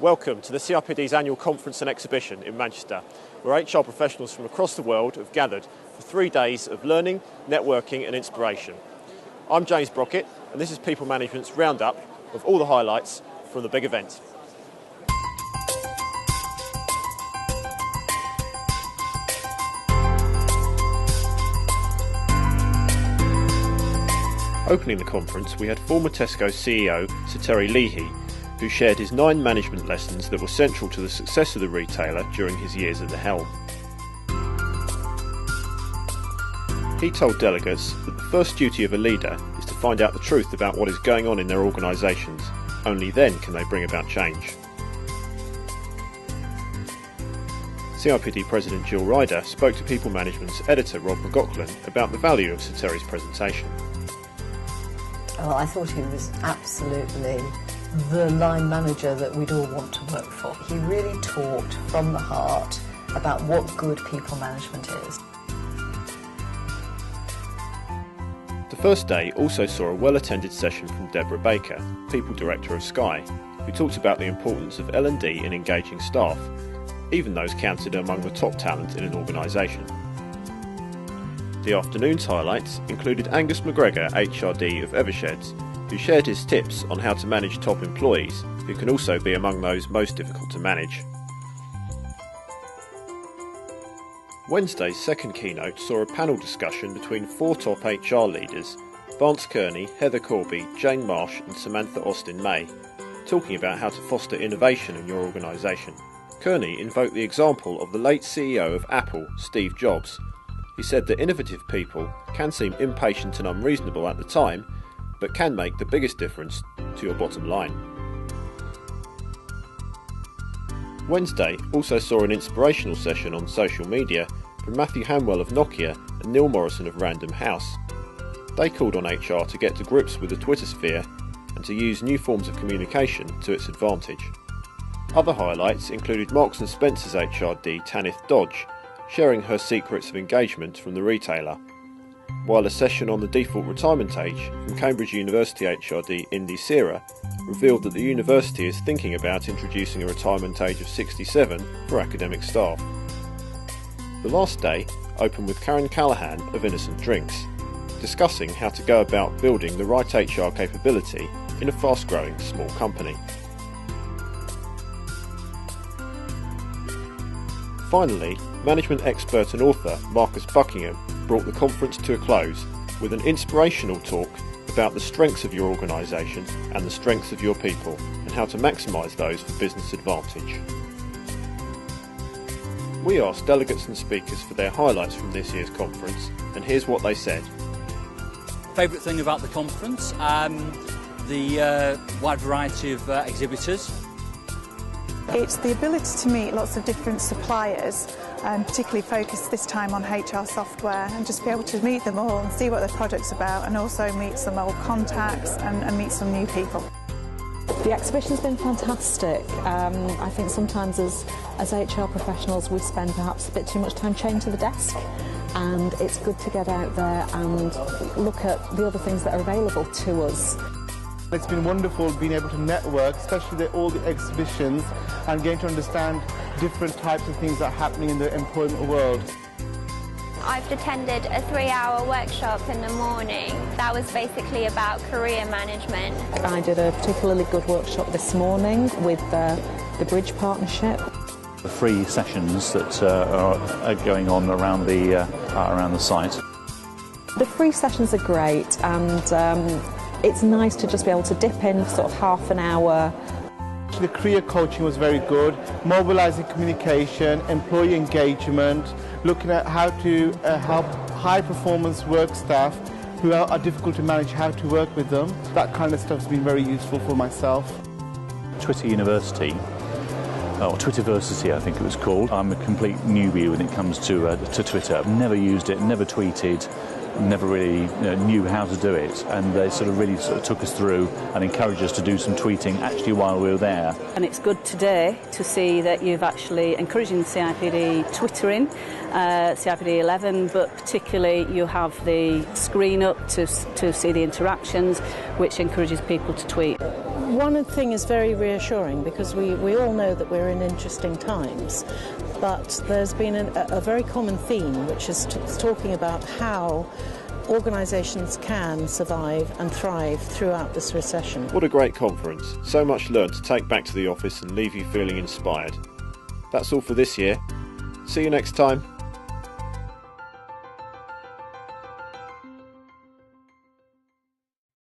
Welcome to the CIPD's annual conference and exhibition in Manchester, where HR professionals from across the world have gathered for 3 days of learning, networking and inspiration. I'm James Brockett, and this is People Management's roundup of all the highlights from the big event. Opening the conference, we had former Tesco CEO Sir Terry Leahy, who shared his 9 management lessons that were central to the success of the retailer during his years at the helm. He told delegates that the first duty of a leader is to find out the truth about what is going on in their organisations. Only then can they bring about change. CIPD President Jill Ryder spoke to People Management's editor Rob McLaughlin about the value of Sir Terry's presentation. Oh, I thought he was absolutely the line manager that we'd all want to work for. He really talked from the heart about what good people management is. The first day also saw a well-attended session from Deborah Baker, People Director of Sky, who talked about the importance of L&D in engaging staff, even those counted among the top talent in an organisation. The afternoon's highlights included Angus McGregor, HRD of Eversheds, who shared his tips on how to manage top employees, who can also be among those most difficult to manage. Wednesday's second keynote saw a panel discussion between 4 top HR leaders, Vance Kearney, Heather Corby, Jane Marsh and Samantha Austin-May, talking about how to foster innovation in your organisation. Kearney invoked the example of the late CEO of Apple, Steve Jobs. He said that innovative people can seem impatient and unreasonable at the time, but can make the biggest difference to your bottom line. Wednesday also saw an inspirational session on social media from Matthew Hanwell of Nokia and Neil Morrison of Random House. They called on HR to get to grips with the Twitter sphere and to use new forms of communication to its advantage. Other highlights included Marks & Spencer's HRD Tanith Dodge, sharing her secrets of engagement from the retailer, while a session on the default retirement age from Cambridge University HRD Indy Sera revealed that the university is thinking about introducing a retirement age of 67 for academic staff. The last day opened with Karen Callahan of Innocent Drinks, discussing how to go about building the right HR capability in a fast-growing small company. Finally, management expert and author Marcus Buckingham brought the conference to a close with an inspirational talk about the strengths of your organisation and the strengths of your people and how to maximise those for business advantage. We asked delegates and speakers for their highlights from this year's conference, and here's what they said. Favourite thing about the conference? The wide variety of exhibitors. It's the ability to meet lots of different suppliers, particularly focused this time on HR software, and just be able to meet them all and see what their product's about, and also meet some old contacts and meet some new people. The exhibition's been fantastic. I think sometimes as HR professionals we spend perhaps a bit too much time chained to the desk, and it's good to get out there and look at the other things that are available to us. It's been wonderful being able to network, especially all the exhibitions, and getting to understand different types of things that are happening in the employment world. I've attended a 3-hour workshop in the morning. That was basically about career management. I did a particularly good workshop this morning with the Bridge Partnership. The free sessions that are going on around the site. The free sessions are great, and it's nice to just be able to dip in for sort of half an hour. The career coaching was very good, mobilising communication, employee engagement, looking at how to help high-performance work staff who are difficult to manage, how to work with them. That kind of stuff has been very useful for myself. Twitter University, or Twitterversity I think it was called. I'm a complete newbie when it comes to Twitter. I've never used it, never tweeted, never really knew how to do it, and they really took us through and encouraged us to do some tweeting actually while we were there. And it's good today to see that you've actually encouraging CIPD Twittering, CIPD 11, but particularly you have the screen up to see the interactions, which encourages people to tweet. One thing is very reassuring, because we all know that we're in interesting times, but there's been a very common theme, which is talking about how organisations can survive and thrive throughout this recession. What a great conference. So much learned to take back to the office and leave you feeling inspired. That's all for this year. See you next time.